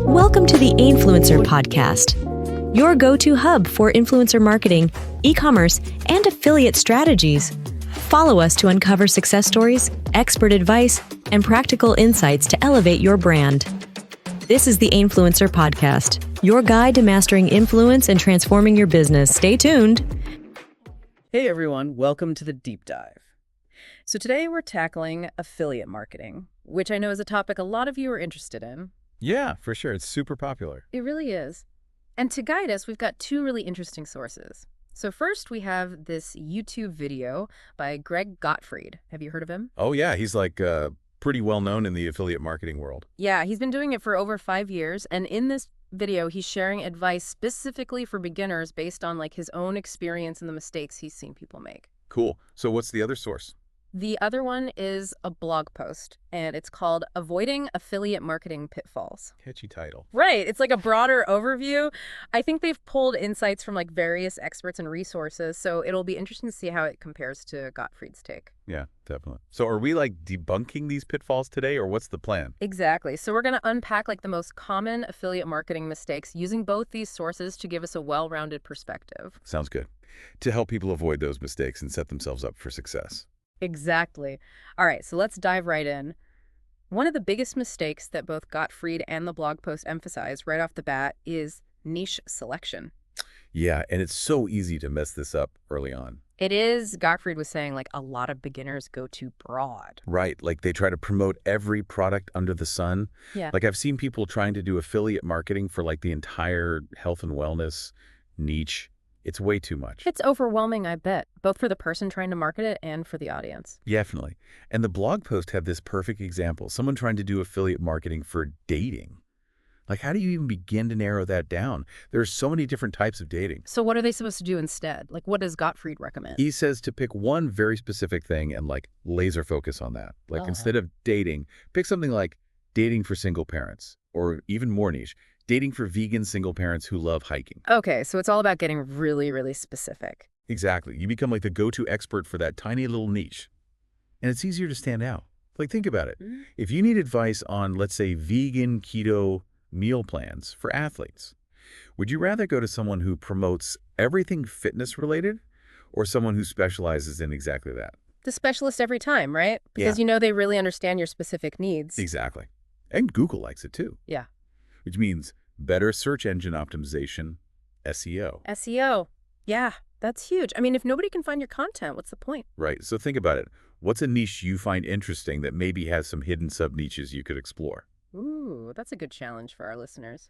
Welcome to the Ainfluencer podcast, your go-to hub for influencer marketing, e-commerce, and affiliate strategies. Follow us to uncover success stories, expert advice, and practical insights to elevate your brand. This is the Ainfluencer podcast, your guide to mastering influence and transforming your business. Stay tuned. Hey everyone, welcome to the deep dive. So today we're tackling affiliate marketing, which I know is a topic a lot of you are interested in. Yeah, for sure. It's super popular. It really is. And to guide us, we've got two really interesting sources. So first we have this YouTube video by Greg Gottfried. Have you heard of him? Oh yeah, he's like pretty well known in the affiliate marketing world. Yeah, he's been doing it for over 5 years. And in this video, he's sharing advice specifically for beginners based on like his own experience and the mistakes he's seen people make. Cool. So what's the other source? The other one is a blog post, and it's called Avoiding Affiliate Marketing Pitfalls. Catchy title. Right. It's like a broader overview. I think they've pulled insights from like various experts and resources, so it'll be interesting to see how it compares to Gottfried's take. Yeah, definitely. So are we like debunking these pitfalls today, or what's the plan? Exactly. So we're going to unpack like the most common affiliate marketing mistakes using both these sources to give us a well-rounded perspective. Sounds good. To help people avoid those mistakes and set themselves up for success. Exactly. All right, so let's dive right in. One of the biggest mistakes that both Gottfried and the blog post emphasize right off the bat is niche selection. Yeah, and it's so easy to mess this up early on. It is, Gottfried was saying, like a lot of beginners go too broad. Right, like they try to promote every product under the sun. Yeah. Like I've seen people trying to do affiliate marketing for like the entire health and wellness niche. It's way too much. It's overwhelming, I bet, both for the person trying to market it and for the audience. Definitely. And the blog post had this perfect example. Someone trying to do affiliate marketing for dating. Like, how do you even begin to narrow that down? There's so many different types of dating. So what are they supposed to do instead? Like, what does Gottfried recommend? He says to pick one very specific thing and like laser focus on that. Like instead of dating, pick something like dating for single parents, or even more niche, dating for vegan single parents who love hiking. Okay, so it's all about getting really, really specific. Exactly. You become like the go-to expert for that tiny little niche. And it's easier to stand out. Like, think about it. If you need advice on, let's say, vegan keto meal plans for athletes, would you rather go to someone who promotes everything fitness related or someone who specializes in exactly that? The specialist every time, right? Because Yeah. you know they really understand your specific needs. Exactly. And Google likes it too. Yeah. Which means better search engine optimization, SEO. SEO. Yeah, that's huge. I mean, if nobody can find your content, what's the point? Right. So think about it. What's a niche you find interesting that maybe has some hidden sub-niches you could explore? Ooh, that's a good challenge for our listeners.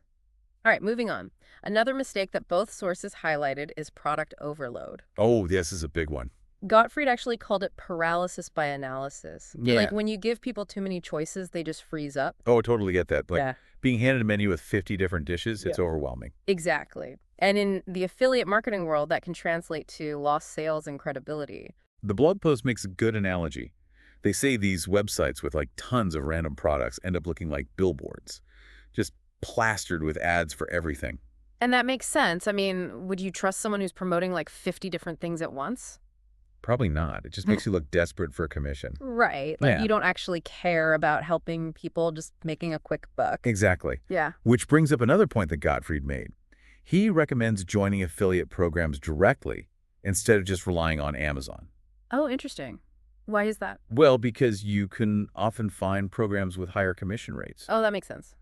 All right, moving on. Another mistake that both sources highlighted is product overload. Oh, this is a big one. Gottfried actually called it paralysis by analysis. Yeah. Like when you give people too many choices, they just freeze up. Oh, I totally get that. Like Yeah. being handed a menu with 50 different dishes, it's overwhelming. Exactly. And in the affiliate marketing world, that can translate to lost sales and credibility. The blog post makes a good analogy. They say these websites with like tons of random products end up looking like billboards, just plastered with ads for everything. And that makes sense. I mean, would you trust someone who's promoting like 50 different things at once? Probably not. It just makes you look desperate for a commission. Right. Like Yeah. you don't actually care about helping people, just making a quick buck. Exactly. Yeah. Which brings up another point that Gottfried made. He recommends joining affiliate programs directly instead of just relying on Amazon. Oh, interesting. Why is that? Well, because you can often find programs with higher commission rates. Oh, that makes sense.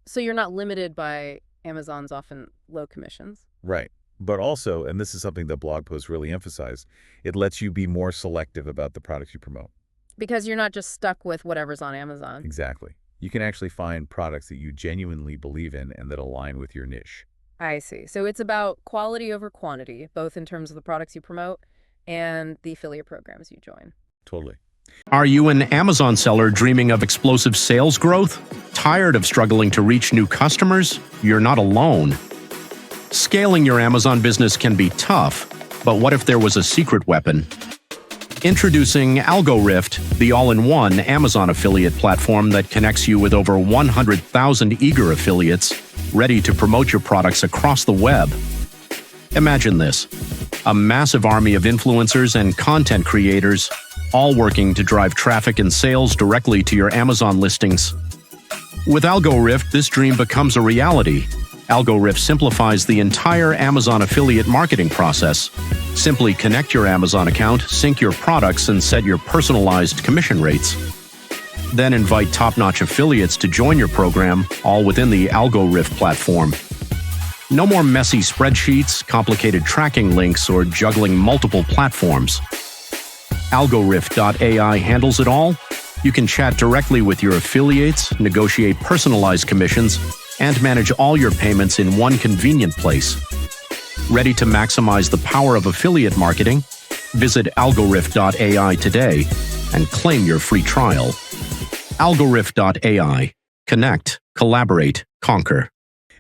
So you're not limited by Amazon's often low commissions? Right. But also, and this is something that blog posts really emphasize, it lets you be more selective about the products you promote. Because you're not just stuck with whatever's on Amazon. Exactly. You can actually find products that you genuinely believe in and that align with your niche. I see. So it's about quality over quantity, both in terms of the products you promote and the affiliate programs you join. Totally. Are you an Amazon seller dreaming of explosive sales growth? Tired of struggling to reach new customers? You're not alone. Scaling your Amazon business can be tough, but what if there was a secret weapon? Introducing AlgoRift, the all-in-one Amazon affiliate platform that connects you with over 100,000 eager affiliates ready to promote your products across the web. Imagine this: a massive army of influencers and content creators, all working to drive traffic and sales directly to your Amazon listings. With AlgoRift, this dream becomes a reality. AlgoRift simplifies the entire Amazon affiliate marketing process. Simply connect your Amazon account, sync your products, and set your personalized commission rates. Then invite top-notch affiliates to join your program, all within the AlgoRift platform. No more messy spreadsheets, complicated tracking links, or juggling multiple platforms. AlgoRift.ai handles it all. You can chat directly with your affiliates, negotiate personalized commissions, and manage all your payments in one convenient place. Ready to maximize the power of affiliate marketing? Visit algorift.ai today and claim your free trial. Algorift.ai. Connect, collaborate, conquer.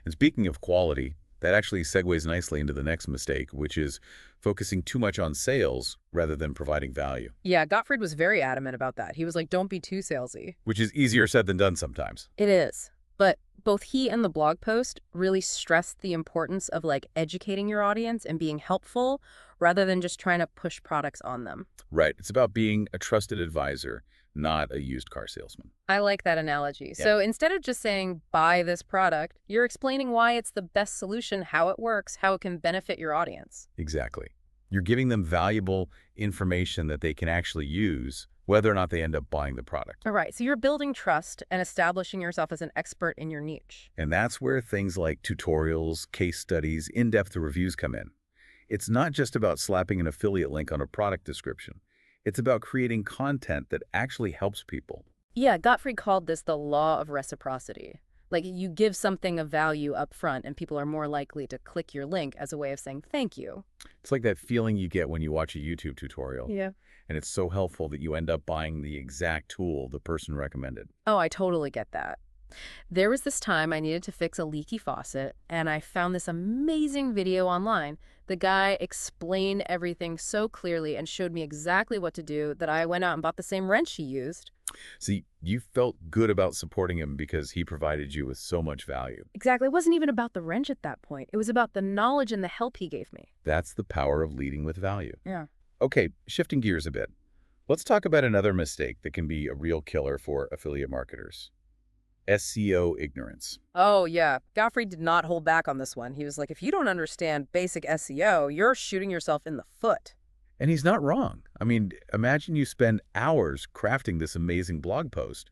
And speaking of quality, that actually segues nicely into the next mistake, which is focusing too much on sales rather than providing value. Yeah, Gottfried was very adamant about that. He was like, don't be too salesy. Which is easier said than done sometimes. It is. But both he and the blog post really stressed the importance of like educating your audience and being helpful rather than just trying to push products on them. Right. It's about being a trusted advisor, not a used car salesman. I like that analogy. Yeah. So instead of just saying, buy this product, you're explaining why it's the best solution, how it works, how it can benefit your audience. Exactly. You're giving them valuable information that they can actually use, whether or not they end up buying the product. All right. So you're building trust and establishing yourself as an expert in your niche. And that's where things like tutorials, case studies, in-depth reviews come in. It's not just about slapping an affiliate link on a product description. It's about creating content that actually helps people. Yeah, Gottfried called this the law of reciprocity. Like, you give something of value up front and people are more likely to click your link as a way of saying thank you. It's like that feeling you get when you watch a YouTube tutorial. Yeah. And it's so helpful that you end up buying the exact tool the person recommended. Oh, I totally get that. There was this time I needed to fix a leaky faucet, and I found this amazing video online. The guy explained everything so clearly and showed me exactly what to do that I went out and bought the same wrench he used. See, you felt good about supporting him because he provided you with so much value. Exactly. It wasn't even about the wrench at that point. It was about the knowledge and the help he gave me. That's the power of leading with value. Yeah. Okay, shifting gears a bit. Let's talk about another mistake that can be a real killer for affiliate marketers. SEO ignorance. Oh, yeah. Gottfried did not hold back on this one. He was like, if you don't understand basic SEO, you're shooting yourself in the foot. And he's not wrong. I mean, imagine you spend hours crafting this amazing blog post,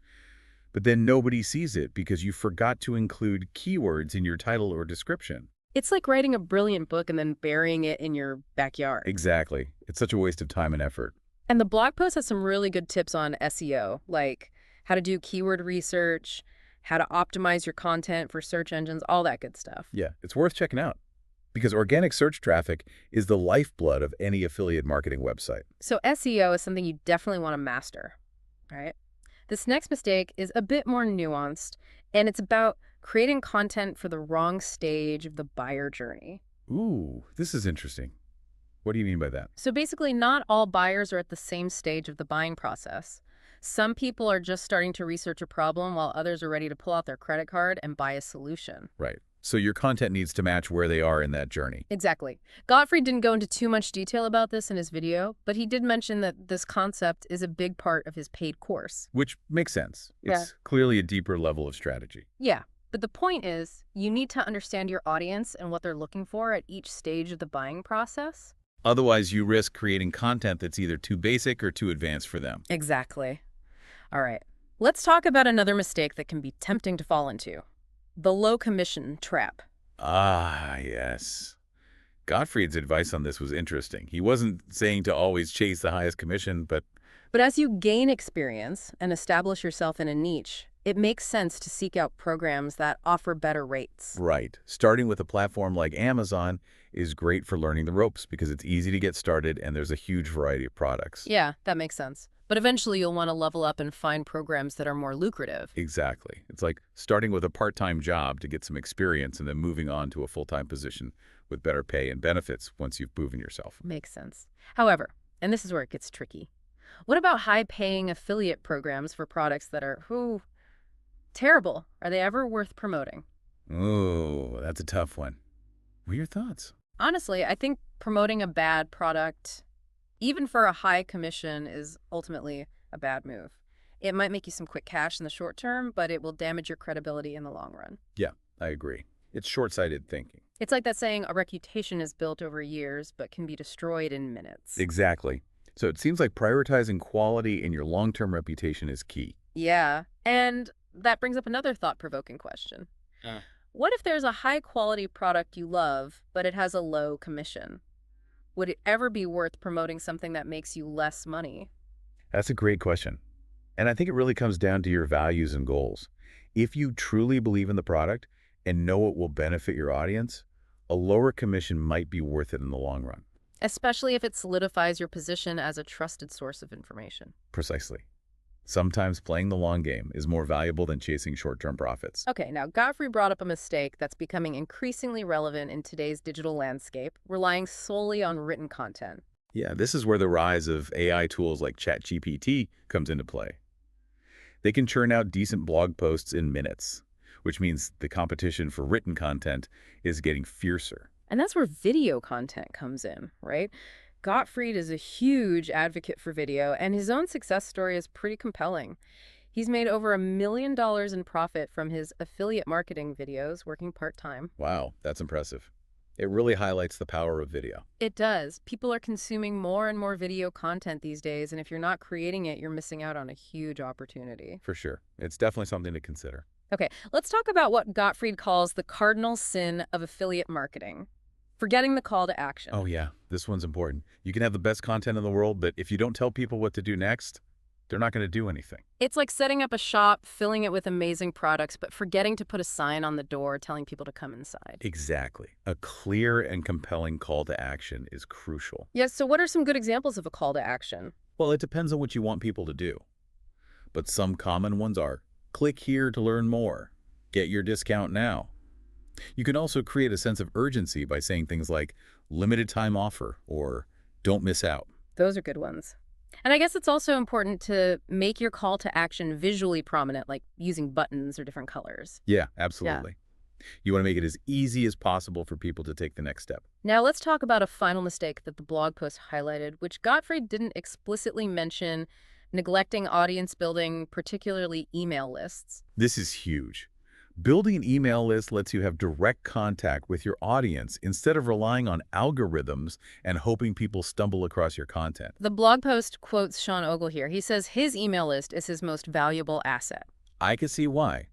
but then nobody sees it because you forgot to include keywords in your title or description. It's like writing a brilliant book and then burying it in your backyard. Exactly. It's such a waste of time and effort. And the blog post has some really good tips on SEO, like how to do keyword research, how to optimize your content for search engines, all that good stuff. Yeah, it's worth checking out because organic search traffic is the lifeblood of any affiliate marketing website. So SEO is something you definitely want to master, right? This next mistake is a bit more nuanced, and it's about creating content for the wrong stage of the buyer journey. Ooh, this is interesting. What do you mean by that? So basically, not all buyers are at the same stage of the buying process. Some people are just starting to research a problem while others are ready to pull out their credit card and buy a solution. Right. So your content needs to match where they are in that journey. Exactly. Gottfried didn't go into too much detail about this in his video, but he did mention that this concept is a big part of his paid course. Which makes sense. It's clearly a deeper level of strategy. Yeah. But the point is, you need to understand your audience and what they're looking for at each stage of the buying process. Otherwise, you risk creating content that's either too basic or too advanced for them. Exactly. All right. Let's talk about another mistake that can be tempting to fall into. The low commission trap. Ah, yes. Gottfried's advice on this was interesting. He wasn't saying to always chase the highest commission, but as you gain experience and establish yourself in a niche, it makes sense to seek out programs that offer better rates. Right. Starting with a platform like Amazon is great for learning the ropes because it's easy to get started and there's a huge variety of products. Yeah, that makes sense. But eventually you'll want to level up and find programs that are more lucrative. Exactly. It's like starting with a part-time job to get some experience and then moving on to a full-time position with better pay and benefits once you've proven yourself. Makes sense. However, and this is where it gets tricky, what about high-paying affiliate programs for products that are, terrible? Are they ever worth promoting? Oh, that's a tough one. What are your thoughts? Honestly, I think promoting a bad product, even for a high commission, is ultimately a bad move. It might make you some quick cash in the short term, but it will damage your credibility in the long run. Yeah, I agree. It's short-sighted thinking. It's like that saying, a reputation is built over years, but can be destroyed in minutes. Exactly. So it seems like prioritizing quality in your long-term reputation is key. Yeah, and that brings up another thought-provoking question. What if there's a high-quality product you love, but it has a low commission? Would it ever be worth promoting something that makes you less money? That's a great question. And I think it really comes down to your values and goals. If you truly believe in the product and know it will benefit your audience, a lower commission might be worth it in the long run. Especially if it solidifies your position as a trusted source of information. Precisely. Sometimes playing the long game is more valuable than chasing short-term profits. Okay, now Godfrey brought up a mistake that's becoming increasingly relevant in today's digital landscape, relying solely on written content. Yeah, this is where the rise of AI tools like ChatGPT comes into play. They can churn out decent blog posts in minutes, which means the competition for written content is getting fiercer. And that's where video content comes in, right? Gottfried is a huge advocate for video, and his own success story is pretty compelling. He's made over $1 million in profit from his affiliate marketing videos, working part-time. Wow, that's impressive. It really highlights the power of video. It does. People are consuming more and more video content these days, and if you're not creating it, you're missing out on a huge opportunity. For sure. It's definitely something to consider. Okay, let's talk about what Gottfried calls the cardinal sin of affiliate marketing. Forgetting the call to action. Oh yeah, this one's important. You can have the best content in the world, but if you don't tell people what to do next, they're not going to do anything. It's like setting up a shop, filling it with amazing products, but forgetting to put a sign on the door telling people to come inside. Exactly. A clear and compelling call to action is crucial. Yes, so what are some good examples of a call to action? Well, it depends on what you want people to do. But some common ones are, click here to learn more. Get your discount now. You can also create a sense of urgency by saying things like limited time offer or don't miss out. Those are good ones. And I guess it's also important to make your call to action visually prominent, like using buttons or different colors. Yeah, absolutely. You want to make it as easy as possible for people to take the next step. Now let's talk about a final mistake that the blog post highlighted, which Gottfried didn't explicitly mention: neglecting audience building, particularly email lists. This is huge. Building an email list lets you have direct contact with your audience instead of relying on algorithms and hoping people stumble across your content. The blog post quotes Sean Ogle here. He says his email list is his most valuable asset. I can see why.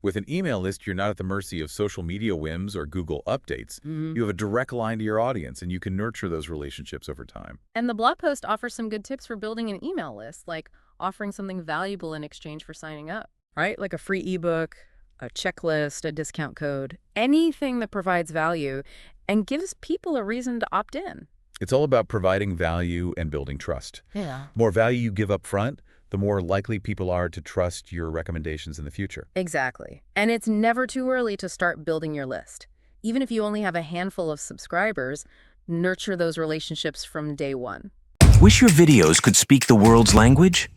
With an email list, you're not at the mercy of social media whims or Google updates. You have a direct line to your audience, and you can nurture those relationships over time. And the blog post offers some good tips for building an email list, like offering something valuable in exchange for signing up, right? Like a free ebook, a checklist, a discount code, anything that provides value and gives people a reason to opt in. It's all about providing value and building trust. Yeah. More value you give up front, the more likely people are to trust your recommendations in the future. Exactly. And it's never too early to start building your list. Even if you only have a handful of subscribers, nurture those relationships from day one. Wish your videos could speak the world's language?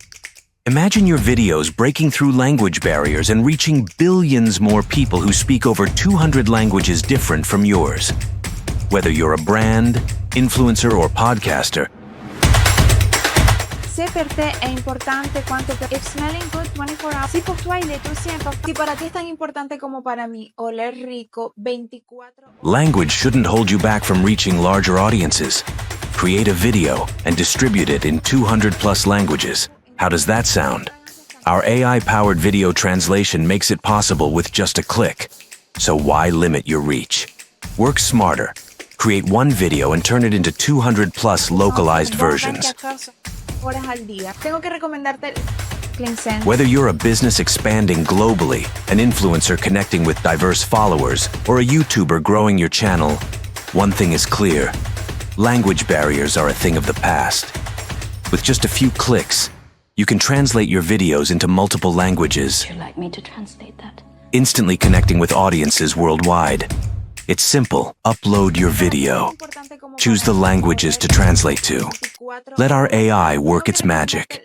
Imagine your videos breaking through language barriers and reaching billions more people who speak over 200 languages different from yours. Whether you're a brand, influencer, or podcaster, Se per te è importante quanto per It's smelling good 24 hours. Si pour toi il est aussi important. Si para ti es tan importante como para mí oler rico 24 horas. language shouldn't hold you back from reaching larger audiences. Create a video and distribute it in 200+ languages. How does that sound? Our AI-powered video translation makes it possible with just a click. So why limit your reach? Work smarter. Create one video and turn it into 200+ localized versions. Horas al día. Tengo que recomendarte Cleansen. Whether you're a business expanding globally, an influencer connecting with diverse followers, or a YouTuber growing your channel, one thing is clear. Language barriers are a thing of the past. With just a few clicks, you can translate your videos into multiple languages, Would you like me to translate that? instantly connecting with audiences worldwide. It's simple. Upload your video. Choose the languages to translate to. Let our AI work its magic.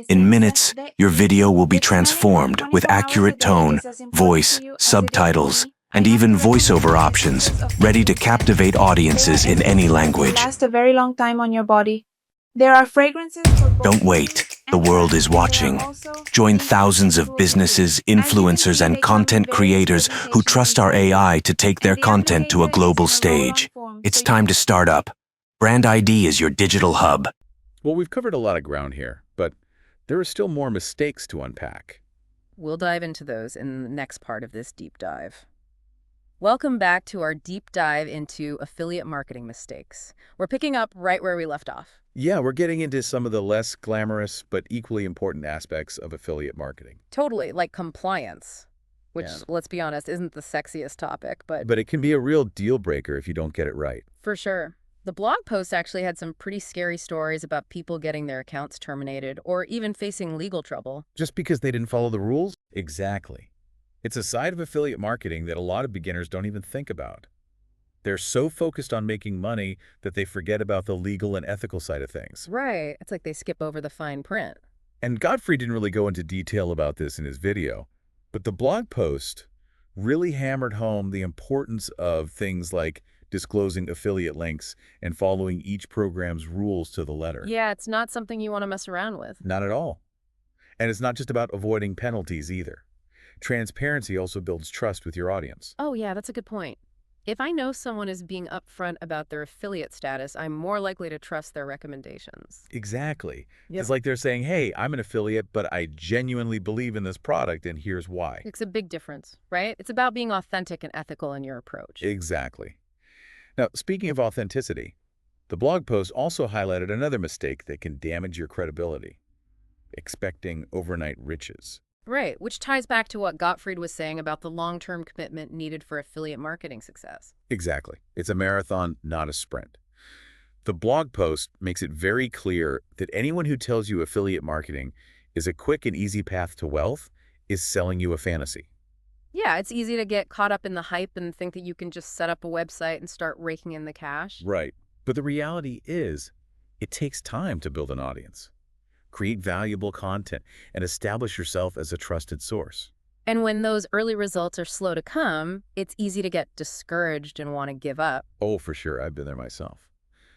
In minutes, your video will be transformed with accurate tone, voice, subtitles, and even voiceover options, ready to captivate audiences in any language. Last a very long time on your body. There are fragrances for both. Don't wait. The world is watching. Join thousands of businesses, influencers, and content creators who trust our AI to take their content to a global stage. It's time to start up. Brand ID is your digital hub. Well, we've covered a lot of ground here, but there are still more mistakes to unpack. We'll dive into those in the next part of this deep dive. Welcome back to our deep dive into affiliate marketing mistakes. We're picking up right where we left off. Yeah, we're getting into some of the less glamorous but equally important aspects of affiliate marketing. Totally, like compliance, which, Yeah. let's be honest, isn't the sexiest topic, but But it can be a real deal breaker if you don't get it right. for sure. The blog post actually had some pretty scary stories about people getting their accounts terminated or even facing legal trouble. Just because they didn't follow the rules? Exactly. It's a side of affiliate marketing that a lot of beginners don't even think about. They're so focused on making money that they forget about the legal and ethical side of things. Right. It's like they skip over the fine print. And Godfrey didn't really go into detail about this in his video, but the blog post really hammered home the importance of things like disclosing affiliate links and following each program's rules to the letter. Yeah, it's not something you want to mess around with. Not at all. And it's not just about avoiding penalties either. Transparency also builds trust with your audience. Oh, yeah, that's a good point. If I know someone is being upfront about their affiliate status, I'm more likely to trust their recommendations. Exactly. Yep. It's like they're saying, hey, I'm an affiliate, but I genuinely believe in this product, and here's why. It's a big difference, right? It's about being authentic and ethical in your approach. Exactly. Now, speaking of authenticity, the blog post also highlighted another mistake that can damage your credibility: expecting overnight riches. Right, which ties back to what Gottfried was saying about the long-term commitment needed for affiliate marketing success. Exactly. It's a marathon, not a sprint. The blog post makes it very clear that anyone who tells you affiliate marketing is a quick and easy path to wealth is selling you a fantasy. Yeah, it's easy to get caught up in the hype and think that you can just set up a website and start raking in the cash. Right. But the reality is, it takes time to build an audience, create valuable content, and establish yourself as a trusted source. And when those early results are slow to come, it's easy to get discouraged and want to give up. Oh, for sure. I've been there myself.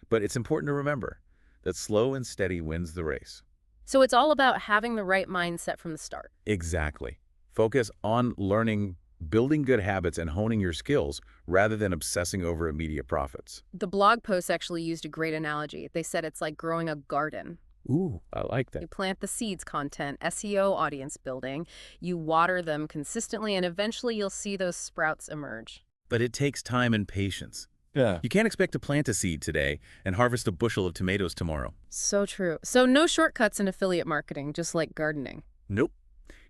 But it's important to remember that slow and steady wins the race. So it's all about having the right mindset from the start. Exactly. Focus on learning, building good habits, and honing your skills rather than obsessing over immediate profits. The blog post actually used a great analogy. They said it's like growing a garden. Ooh, I like You that. plant the seeds, content, SEO, audience building, you water them consistently, and eventually you'll see those sprouts emerge. But it takes time and patience. Yeah. You can't expect to plant a seed today and harvest a bushel of tomatoes tomorrow. So true. So no shortcuts in affiliate marketing, just like gardening. Nope.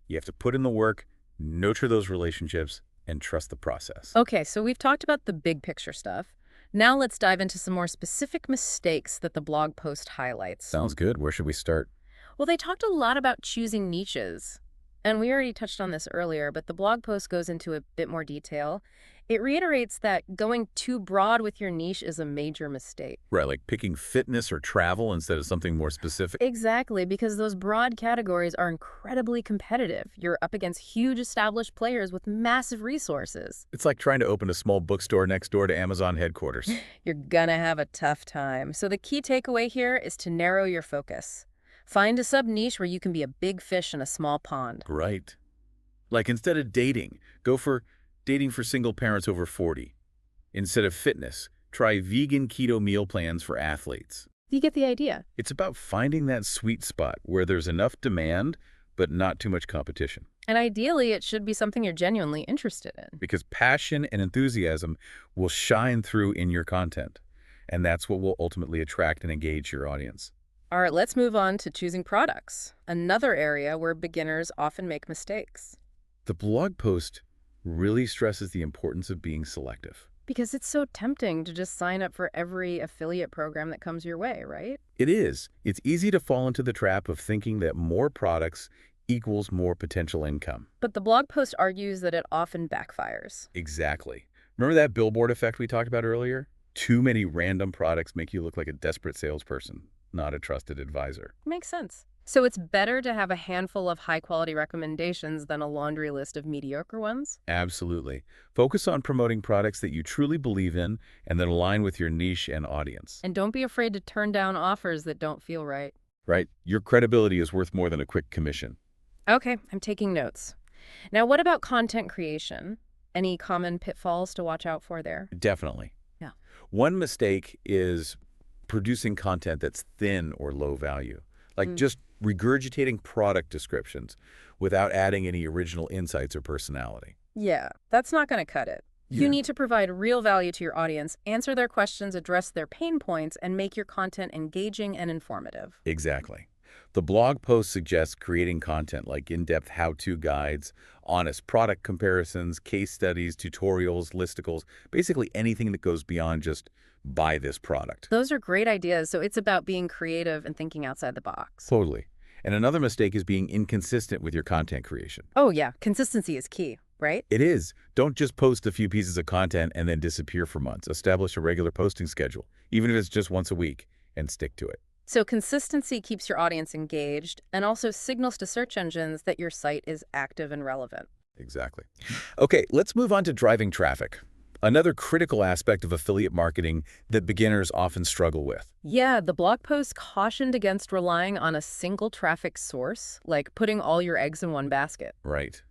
You have to put in the work, nurture those relationships, and trust the process. Okay, so we've talked about the big picture stuff. Now let's dive into some more specific mistakes that the blog post highlights. Sounds good. Where should we start? Well, they talked a lot about choosing niches. And we already touched on this earlier, but the blog post goes into a bit more detail. It reiterates that going too broad with your niche is a major mistake. Right, like picking fitness or travel instead of something more specific. Exactly, because those broad categories are incredibly competitive. You're up against huge established players with massive resources. It's like trying to open a small bookstore next door to Amazon headquarters. You're gonna have a tough time. So the key takeaway here is to narrow your focus. Find a sub-niche where you can be a big fish in a small pond. Right. Like instead of dating, go for dating for single parents over 40. Instead of fitness, try vegan keto meal plans for athletes. You get the idea. It's about finding that sweet spot where there's enough demand, but not too much competition. And ideally, it should be something you're genuinely interested in. Because passion and enthusiasm will shine through in your content. And that's what will ultimately attract and engage your audience. All right, let's move on to choosing products, another area where beginners often make mistakes. The blog post really stresses the importance of being selective. Because it's so tempting to just sign up for every affiliate program that comes your way, right? It is. It's easy to fall into the trap of thinking that more products equals more potential income. But the blog post argues that it often backfires. Exactly. Remember that billboard effect we talked about earlier? Too many random products make you look like a desperate salesperson, not a trusted advisor. Makes sense. So it's better to have a handful of high-quality recommendations than a laundry list of mediocre ones? Absolutely. Focus on promoting products that you truly believe in and that align with your niche and audience. And don't be afraid to turn down offers that don't feel right. right? Your credibility is worth more than a quick commission. Okay, I'm taking notes. Now, what about content creation? Any common pitfalls to watch out for there? Definitely. Yeah. One mistake is producing content that's thin or low value, like just regurgitating product descriptions without adding any original insights or personality. Yeah, that's not going to cut it. You Yeah. need to provide real value to your audience, answer their questions, address their pain points, and make your content engaging and informative. Exactly. The blog post suggests creating content like in-depth how-to guides, honest product comparisons, case studies, tutorials, listicles, basically anything that goes beyond just buy this product. Those are great ideas, so it's about being creative and thinking outside the box. Totally. And another mistake is being inconsistent with your content creation. Oh yeah, consistency is key, right? It is. Don't just post a few pieces of content and then disappear for months. Establish a regular posting schedule, even if it's just once a week, and stick to it. So consistency keeps your audience engaged and also signals to search engines that your site is active and relevant. Exactly. Okay, let's move on to driving traffic. Another critical aspect of affiliate marketing that beginners often struggle with. Yeah, the blog post cautioned against relying on a single traffic source, like putting all your eggs in one basket. Right.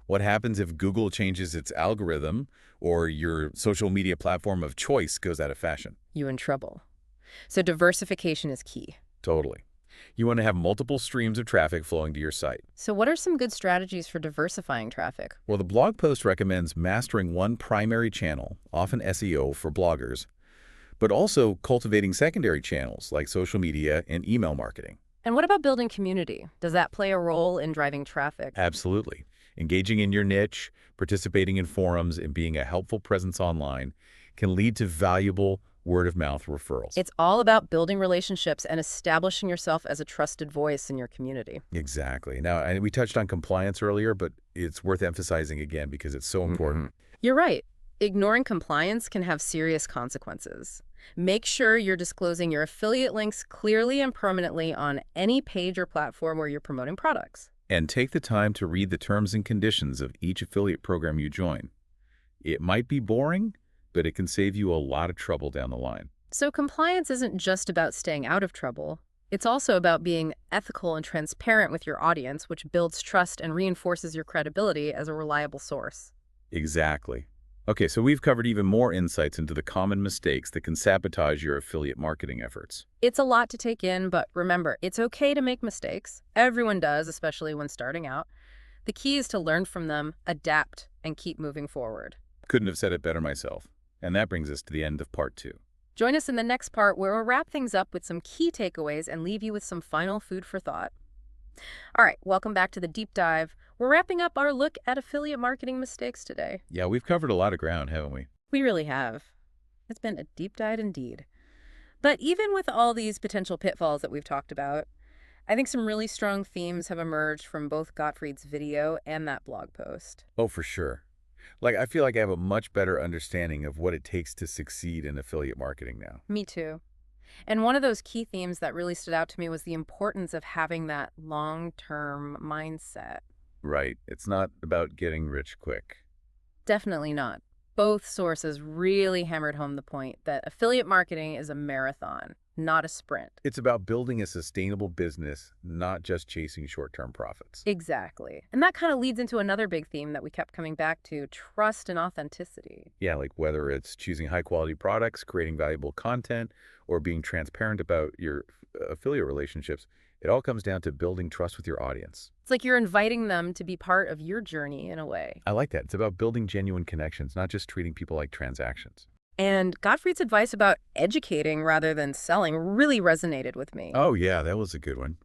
What happens if Google changes its algorithm or your social media platform of choice goes out of fashion? You're in trouble. So diversification is key. Totally. You want to have multiple streams of traffic flowing to your site. So what are some good strategies for diversifying traffic? Well, the blog post recommends mastering one primary channel, often SEO for bloggers, but also cultivating secondary channels like social media and email marketing. And what about building community? Does that play a role in driving traffic? Absolutely. Engaging in your niche, participating in forums, and being a helpful presence online can lead to valuable word-of-mouth referrals. It's all about building relationships and establishing yourself as a trusted voice in your community. Exactly. Now, we touched on compliance earlier, but it's worth emphasizing again because it's so important. You're right. Ignoring compliance can have serious consequences. Make sure you're disclosing your affiliate links clearly and permanently on any page or platform where you're promoting products. And take the time to read the terms and conditions of each affiliate program you join. It might be boring, but it can save you a lot of trouble down the line. So compliance isn't just about staying out of trouble. It's also about being ethical and transparent with your audience, which builds trust and reinforces your credibility as a reliable source. Exactly. Okay, so we've covered even more insights into the common mistakes that can sabotage your affiliate marketing efforts. It's a lot to take in, but remember, it's okay to make mistakes. Everyone does, especially when starting out. The key is to learn from them, adapt, and keep moving forward. Couldn't have said it better myself. And that brings us to the end of part 2. Join us in the next part where we'll wrap things up with some key takeaways and leave you with some final food for thought. All right, welcome back to the deep dive. We're wrapping up our look at affiliate marketing mistakes today. Yeah, we've covered a lot of ground, haven't we? We really have. It's been a deep dive indeed. But even with all these potential pitfalls that we've talked about, I think some really strong themes have emerged from both Gottfried's video and that blog post. Oh, for sure. I feel like I have a much better understanding of what it takes to succeed in affiliate marketing now. Me too. And one of those key themes that really stood out to me was the importance of having that long-term mindset. Right. It's not about getting rich quick. Definitely not. Both sources really hammered home the point that affiliate marketing is a marathon, not a sprint. It's about building a sustainable business, not just chasing short-term profits. Exactly. And that kind of leads into another big theme that we kept coming back to, trust and authenticity. Yeah, like whether it's choosing high-quality products, creating valuable content, or being transparent about your affiliate relationships, it all comes down to building trust with your audience. It's like you're inviting them to be part of your journey in a way. I like that. It's about building genuine connections, not just treating people like transactions. And Gottfried's advice about educating rather than selling really resonated with me. Oh, yeah, that was a good one.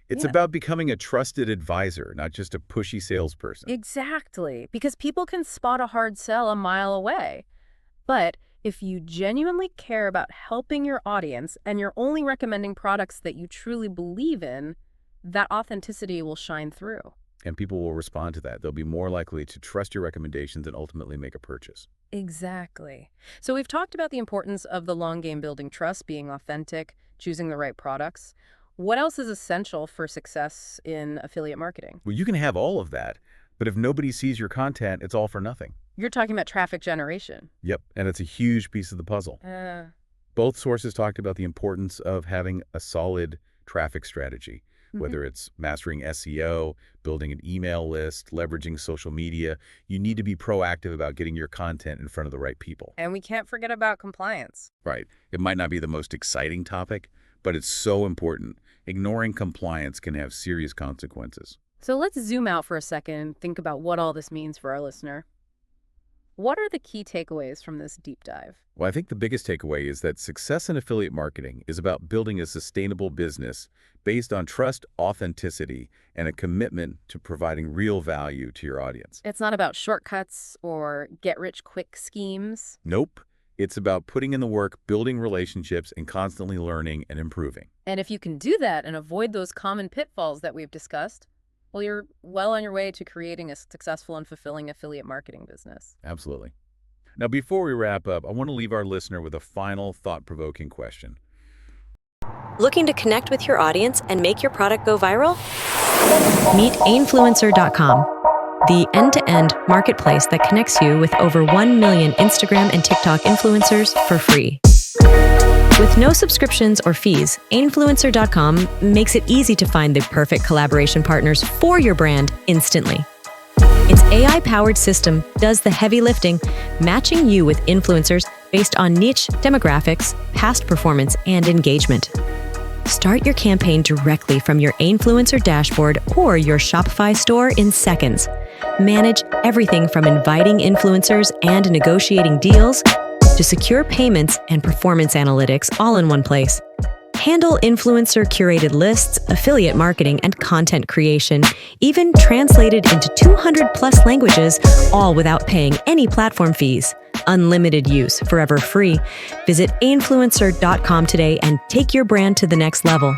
It's Yeah. about becoming a trusted advisor, not just a pushy salesperson. Exactly, because people can spot a hard sell a mile away. But if you genuinely care about helping your audience and you're only recommending products that you truly believe in, that authenticity will shine through. And people will respond to that. They'll be more likely to trust your recommendations and ultimately make a purchase. Exactly. So we've talked about the importance of the long game building trust, being authentic, choosing the right products. What else is essential for success in affiliate marketing? Well, you can have all of that, but if nobody sees your content, it's all for nothing. You're talking about traffic generation. Yep, and it's a huge piece of the puzzle. Both sources talked about the importance of having a solid traffic strategy. Whether it's mastering SEO, building an email list, leveraging social media, you need to be proactive about getting your content in front of the right people. And we can't forget about compliance. Right. It might not be the most exciting topic, but it's so important. Ignoring compliance can have serious consequences. So let's zoom out for a second and think about what all this means for our listener. What are the key takeaways from this deep dive? Well, I think the biggest takeaway is that success in affiliate marketing is about building a sustainable business based on trust, authenticity, and a commitment to providing real value to your audience. It's not about shortcuts or get-rich-quick schemes. Nope. It's about putting in the work, building relationships, and constantly learning and improving. And if you can do that and avoid those common pitfalls that we've discussed, well, you're well on your way to creating a successful and fulfilling affiliate marketing business. Absolutely. Now, before we wrap up, I want to leave our listener with a final thought-provoking question. Looking to connect with your audience and make your product go viral? Meet Ainfluencer.com, the end-to-end marketplace that connects you with over 1 million Instagram and TikTok influencers for free. With no subscriptions or fees, Ainfluencer.com makes it easy to find the perfect collaboration partners for your brand instantly. Its AI-powered system does the heavy lifting, matching you with influencers based on niche demographics, past performance, and engagement. Start your campaign directly from your Ainfluencer dashboard or your Shopify store in seconds. Manage everything from inviting influencers and negotiating deals to secure payments and performance analytics all in one place. Handle influencer-curated lists, affiliate marketing, and content creation, even translated into 200+ languages, all without paying any platform fees. Unlimited use, forever free. Visit Ainfluencer.com today and take your brand to the next level.